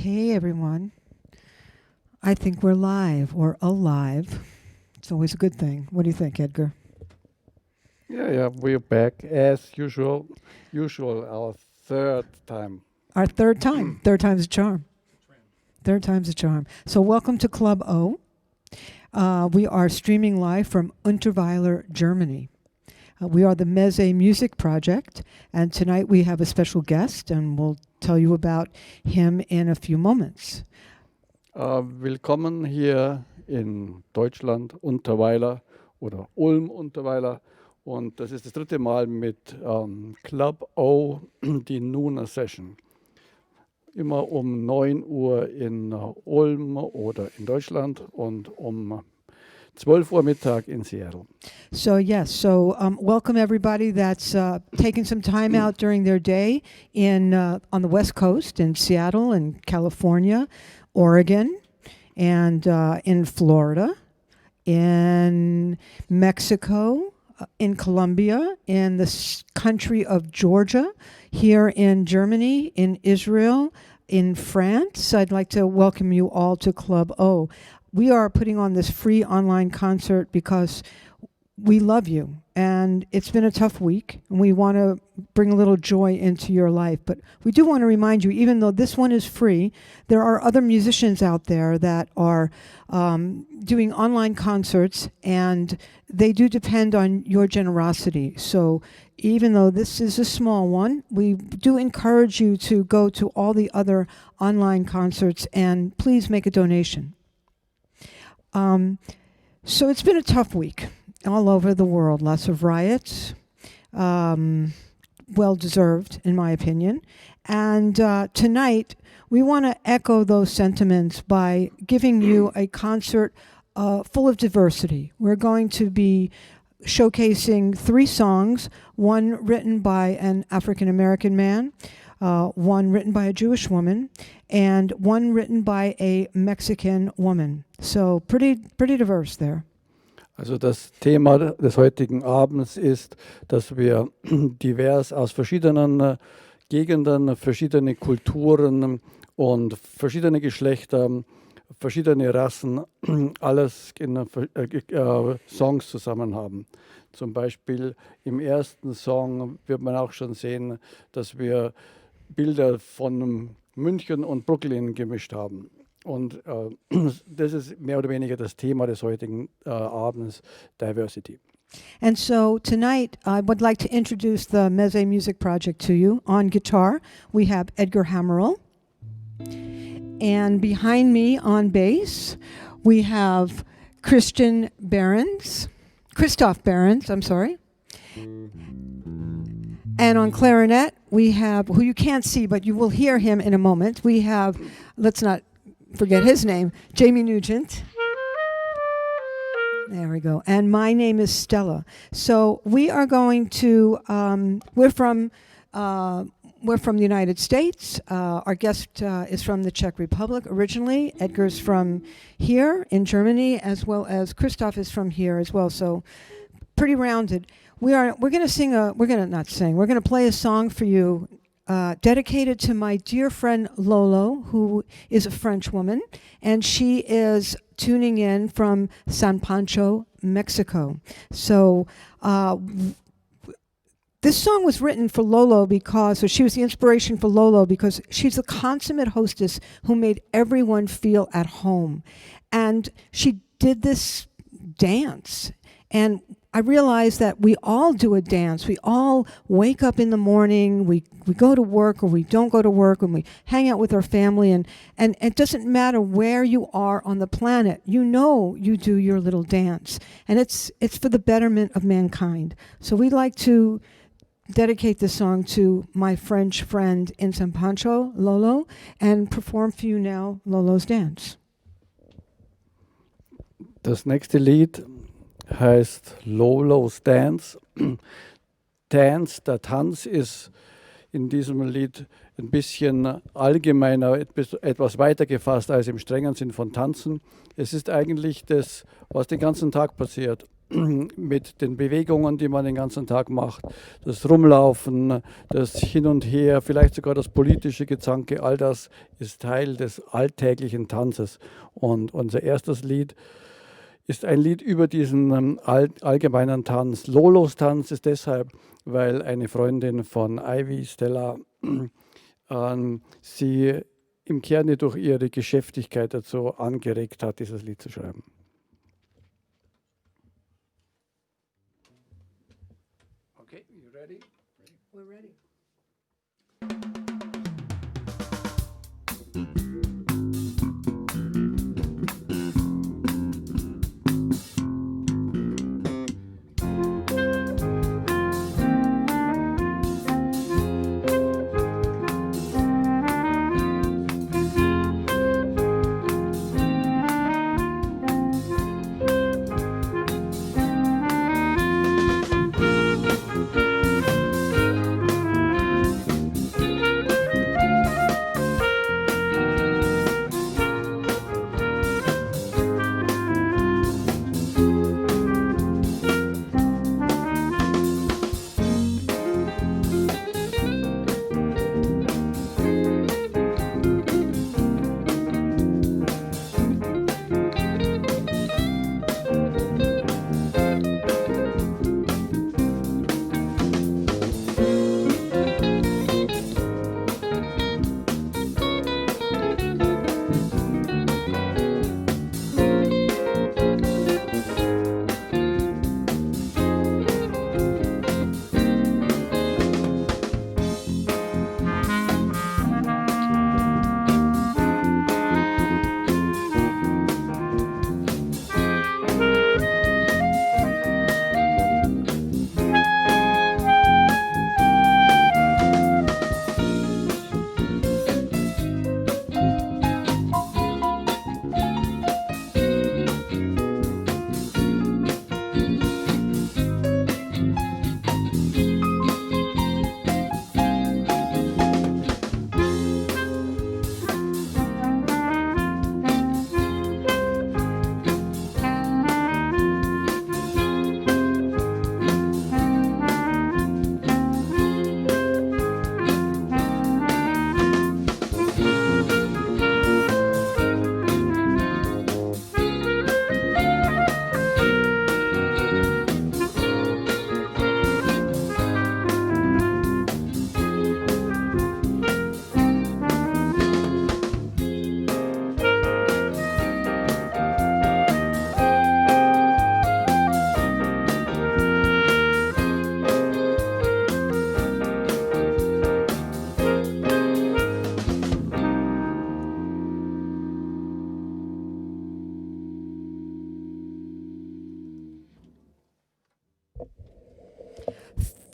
Hey everyone. I think we're live or alive. It's always a good thing. What do you think, Edgar? Yeah, we're back as usual. Our third time. Our third time. Third time's a charm. Third time's a charm. So welcome to Club O. We are streaming live from Unterweiler, Germany. We are the Meze Music Project, and tonight we have a special guest, and we'll tell you about him in a few moments. Willkommen hier in Deutschland, Unterweiler oder Ulm Unterweiler. Und das ist das dritte Mal mit Club O, die Nooner Session. Immer um 9 Uhr in Ulm oder in Deutschland und um 12 Uhr Mittag in Seattle. So welcome everybody that's taking some time out during their day on the West Coast in Seattle and California, Oregon, and in Florida, in Mexico, in Colombia, in the country of Georgia, here in Germany, in Israel, in France. I'd like to welcome you all to Club O. We are putting on this free online concert because we love you, and it's been a tough week, and we want to bring a little joy into your life. But we do want to remind you, even though this one is free, there are other musicians out there that are doing online concerts, and they do depend on your generosity. So even though this is a small one, we do encourage you to go to all the other online concerts and please make a donation. So it's been a tough week all over the world. Lots of riots, well-deserved in my opinion. And tonight we want to echo those sentiments by giving you a concert full of diversity. We're going to be showcasing 3 songs, one written by an African-American man, one written by a Jewish woman, and one written by a Mexican woman. So pretty diverse there. Also das Thema des heutigen Abends ist, dass wir divers aus verschiedenen Gegenden, verschiedene Kulturen und verschiedene Geschlechter, verschiedene Rassen, alles in Songs zusammen haben. Zum Beispiel im ersten Song wird man auch schon sehen, dass wir Bilder von München und Brooklyn gemischt haben. Und das ist mehr oder weniger das Thema des heutigen Abends, Diversity. And so tonight I would like to introduce the Meze Music Project to you. On guitar we have Edgar Haimerl. And behind me on bass we have Christoph Behrens, I'm sorry. And on clarinet we have, who you can't see but you will hear him in a moment, we have, let's not forget his name, Jamie Nugent. There we go. And my name is Stella. So we are going to, we're from the United States. Our guest is from the Czech Republic originally. Edgar's from here in Germany, as well as Christoph is from here as well. So pretty rounded. We're going to play a song for you dedicated to my dear friend Lolo, who is a French woman, and she is tuning in from San Pancho, Mexico. So this song was written for Lolo so she was the inspiration for Lolo because she's a consummate hostess who made everyone feel at home. And she did this dance. And I realized that we all do a dance. We all wake up in the morning, we go to work or we don't go to work, and we hang out with our family, and it doesn't matter where you are on the planet, you do your little dance. And it's for the betterment of mankind. So we'd like to dedicate this song to my French friend in San Pancho, Lolo, and perform for you now Lolo's Dance. Das nächste Lied heißt Lolo's Dance. Dance, der Tanz ist in diesem Lied ein bisschen allgemeiner, etwas weiter gefasst als im strengen Sinn von Tanzen. Es ist eigentlich das, was den ganzen Tag passiert. mit den Bewegungen, die man den ganzen Tag macht, das Rumlaufen, das Hin und Her, vielleicht sogar das politische Gezanke, all das ist Teil des alltäglichen Tanzes. Und unser erstes Lied ist ein Lied über diesen allgemeinen Tanz. Lolos Tanz ist deshalb, weil eine Freundin von Ivy, Stella, sie im Kern durch ihre Geschäftigkeit dazu angeregt hat, dieses Lied zu schreiben. Okay, you ready? We're ready.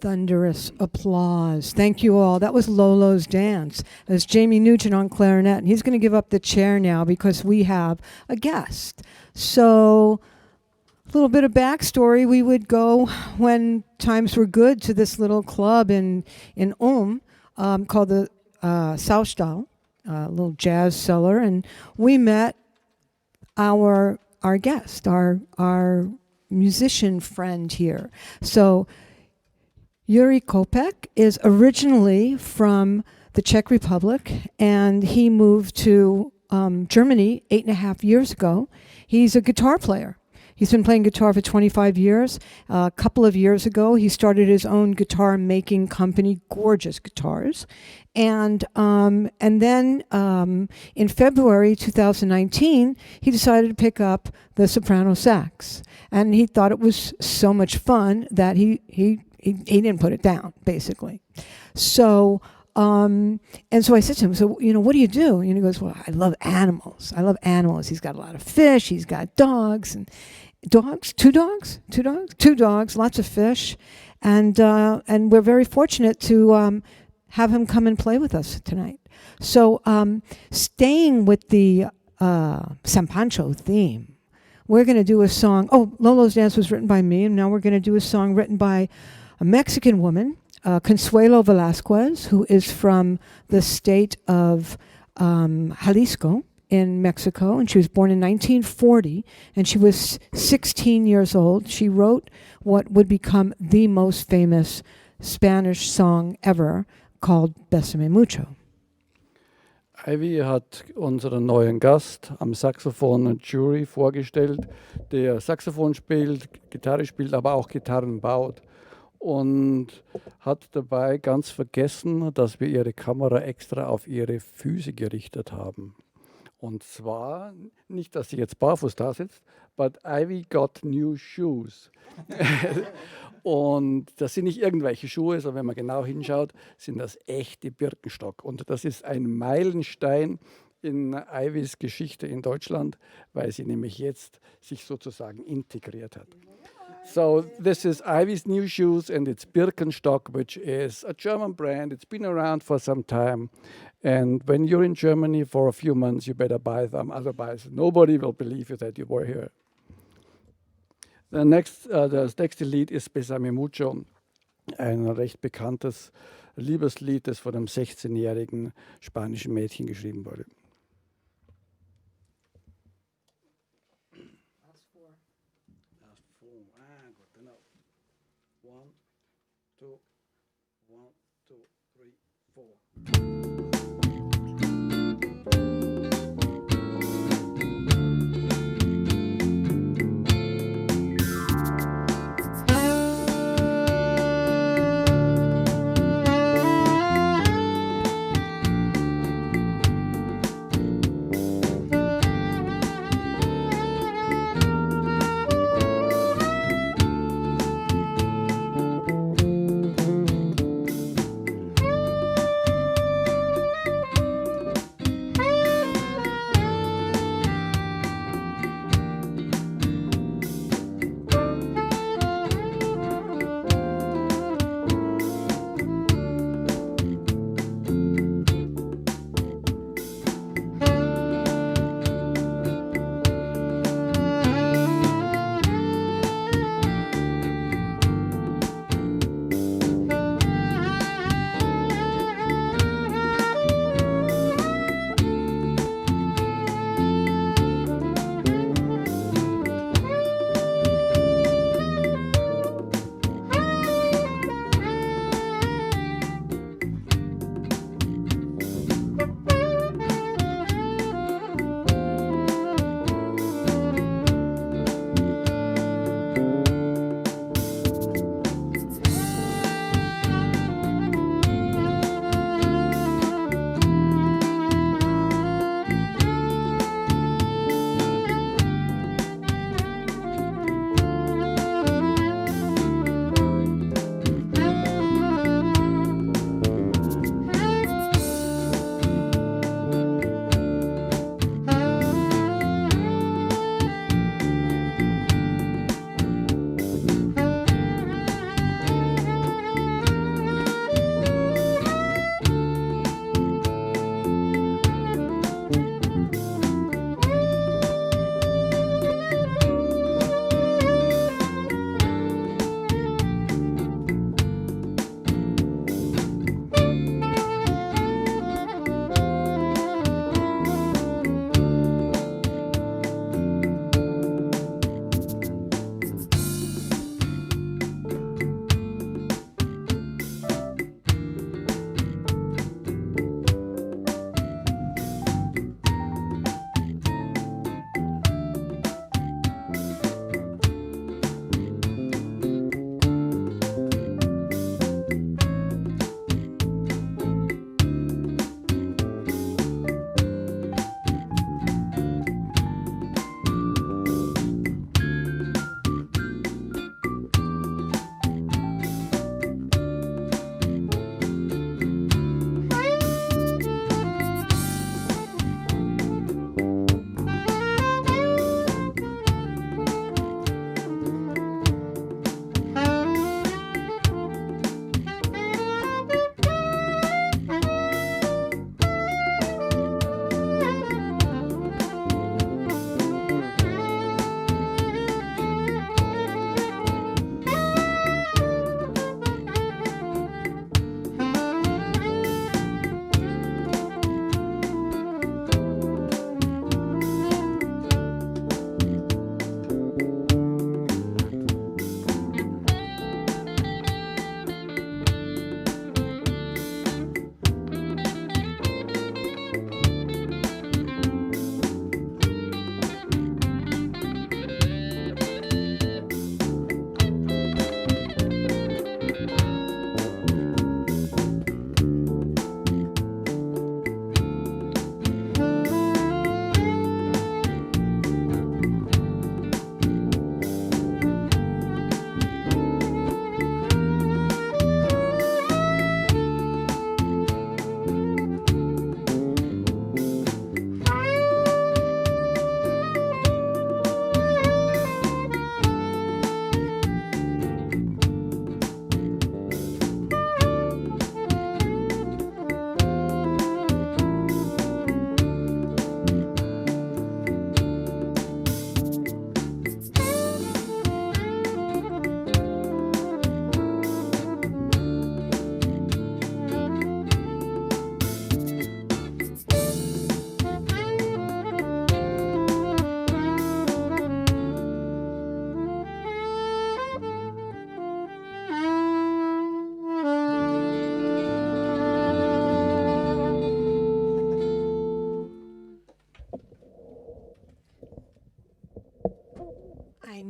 Thunderous applause. Thank you all. That was Lolo's Dance. That's Jamie Nugent on clarinet, and he's going to give up the chair now because we have a guest. So, a little bit of backstory. We would go, when times were good, to this little club in Ulm called the Saustall, a little jazz cellar, and we met our guest, our musician friend here. So, Jiri Popek is originally from the Czech Republic, and he moved to Germany 8.5 years ago. He's a guitar player. He's been playing guitar for 25 years. A couple of years ago, he started his own guitar making company, Gorgeous Guitars. And then in February 2019, he decided to pick up the soprano sax. And he thought it was so much fun that he didn't put it down, basically. So, and so I said to him, so, what do you do? And he goes, well, I love animals. I love animals. He's got a lot of fish. He's got dogs. And dogs? Two dogs, lots of fish. And we're very fortunate to have him come and play with us tonight. So, staying with the San Pancho theme, we're going to do a song. Oh, Lolo's Dance was written by me, and now we're going to do a song written by a Mexican woman, Consuelo Velasquez, who is from the state of Jalisco in Mexico, and she was born in 1940, and she was 16 years old. She wrote what would become the most famous Spanish song ever, called Bésame Mucho. Ivy hat unseren neuen Gast am Saxophon Jiri vorgestellt, der Saxophon spielt, Gitarre spielt, aber auch Gitarren baut. Und hat dabei ganz vergessen, dass wir ihre Kamera extra auf ihre Füße gerichtet haben. Und zwar, nicht, dass sie jetzt barfuß da sitzt, but Ivy got new shoes. Und das sind nicht irgendwelche Schuhe, sondern wenn man genau hinschaut, sind das echte Birkenstock. Und das ist ein Meilenstein in Ivys Geschichte in Deutschland, weil sie nämlich jetzt sich sozusagen integriert hat. So this is Ivy's new shoes, and it's Birkenstock, which is a German brand. It's been around for some time. And when you're in Germany for a few months, you better buy them. Otherwise, nobody will believe you that you were here. Das nächste Lied ist Bésame Mucho, ein recht bekanntes Liebeslied, das von einem 16-jährigen spanischen Mädchen geschrieben wurde. One, two, 3, 4.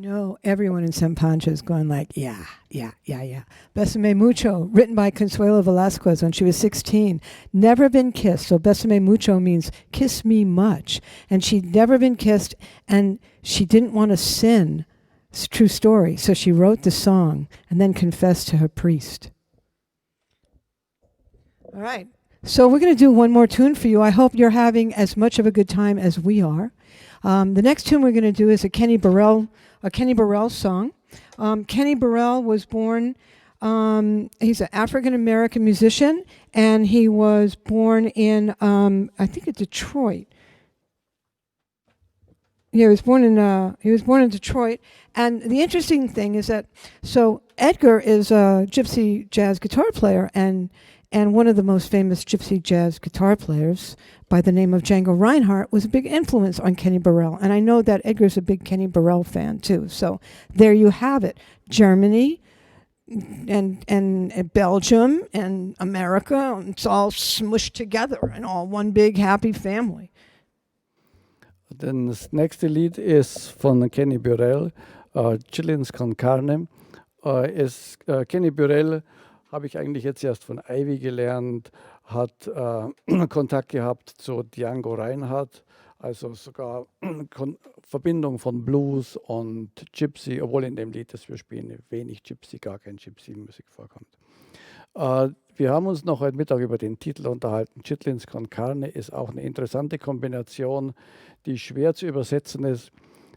know everyone in San Pancho is going like, yeah. Besame Mucho, written by Consuelo Velasquez when she was 16. Never been kissed. So Besame Mucho means kiss me much. And she'd never been kissed, and she didn't want to sin. It's a true story. So she wrote the song and then confessed to her priest. All right. So we're going to do one more tune for you. I hope you're having as much of a good time as we are. The next tune we're going to do is a Kenny Burrell song. Kenny Burrell was born, he's an African-American musician, and he was born in, I think it's Detroit. Yeah, he was born in Detroit. And the interesting thing is that, so Edgar is a gypsy jazz guitar player, and one of the most famous gypsy jazz guitar players by the name of Django Reinhardt was a big influence on Kenny Burrell. And I know that Edgar's a big Kenny Burrell fan too. So there you have it. Germany and Belgium and America, it's all smushed together and all one big happy family. Dann das nächste Lied ist von Kenny Burrell, Chitlins con Carne. Kenny Burrell habe ich eigentlich jetzt erst von Ivy gelernt, hat Kontakt gehabt zu Django Reinhardt, also sogar Verbindung von Blues und Gypsy, obwohl in dem Lied, das wir spielen, wenig Gypsy, gar kein Gypsy-Musik vorkommt. Wir haben uns noch heute Mittag über den Titel unterhalten. Chitlins con Carne ist auch eine interessante Kombination, die schwer zu übersetzen ist.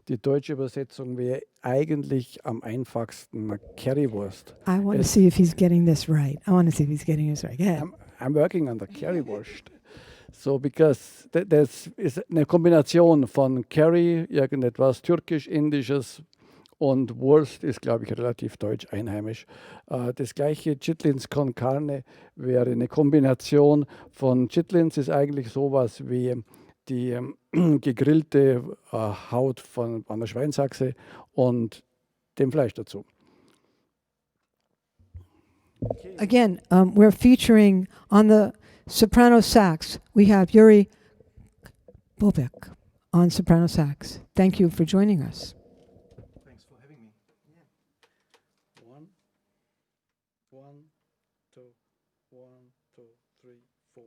Die deutsche Übersetzung wäre eigentlich am einfachsten Currywurst. I want to see if he's getting this right. Yeah. I'm working on the Currywurst. So, because das ist eine Kombination von Curry, irgendetwas türkisch-indisches, und Wurst ist, glaube ich, relativ deutsch einheimisch. Das gleiche Chitlins con Carne wäre eine Kombination von Chitlins, ist eigentlich sowas wie die gegrillte Haut von einer Schweinshaxe und dem Fleisch dazu. Again, we're featuring on the soprano sax. We have Jiri Popek on soprano sax. Thank you for joining us. Thanks for having me. One, two, 1, 2, 3, 4.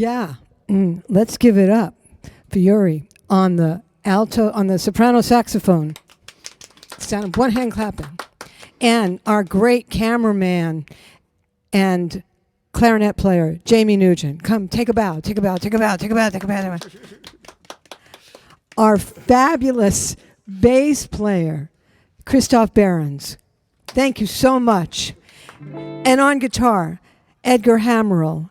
Yeah. Let's give it up for Jiri on the soprano saxophone. Sound one hand clapping. And our great cameraman and clarinet player, Jamie Nugent. Come, take a bow, take a bow, take a bow, take a bow, take a bow. Take a bow. Our fabulous bass player, Christoph Behrens. Thank you so much. And on guitar, Edgar Haimerl.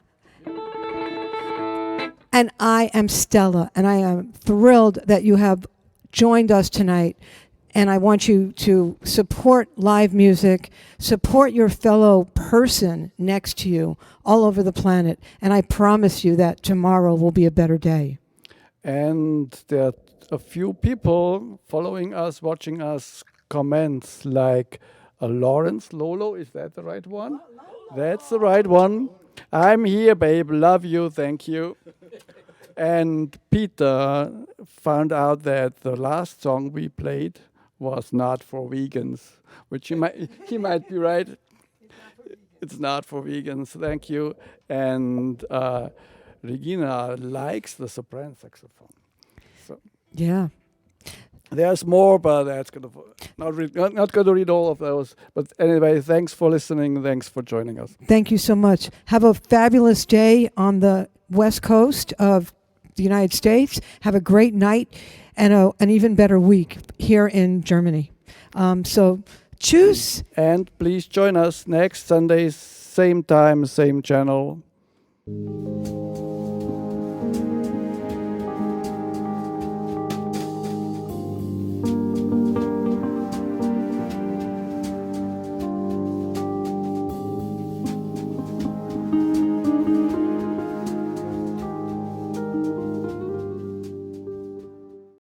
And I am Stella, and I am thrilled that you have joined us tonight. And I want you to support live music, support your fellow person next to you all over the planet. And I promise you that tomorrow will be a better day. And there are a few people following us, watching us, comments like Lawrence, Lolo, is that the right one? That's the right one. I'm here, babe, love you, thank you. And Peter found out that the last song we played was not for vegans, which he might be right. It's not for vegans, thank you. And Regina likes the soprano saxophone. So yeah. There's more, but that's not going to read all of those. But anyway, thanks for listening. Thanks for joining us. Thank you so much. Have a fabulous day on the West Coast of the United States. Have a great night and an even better week here in Germany. So choose. And please join us next Sunday, same time, same channel.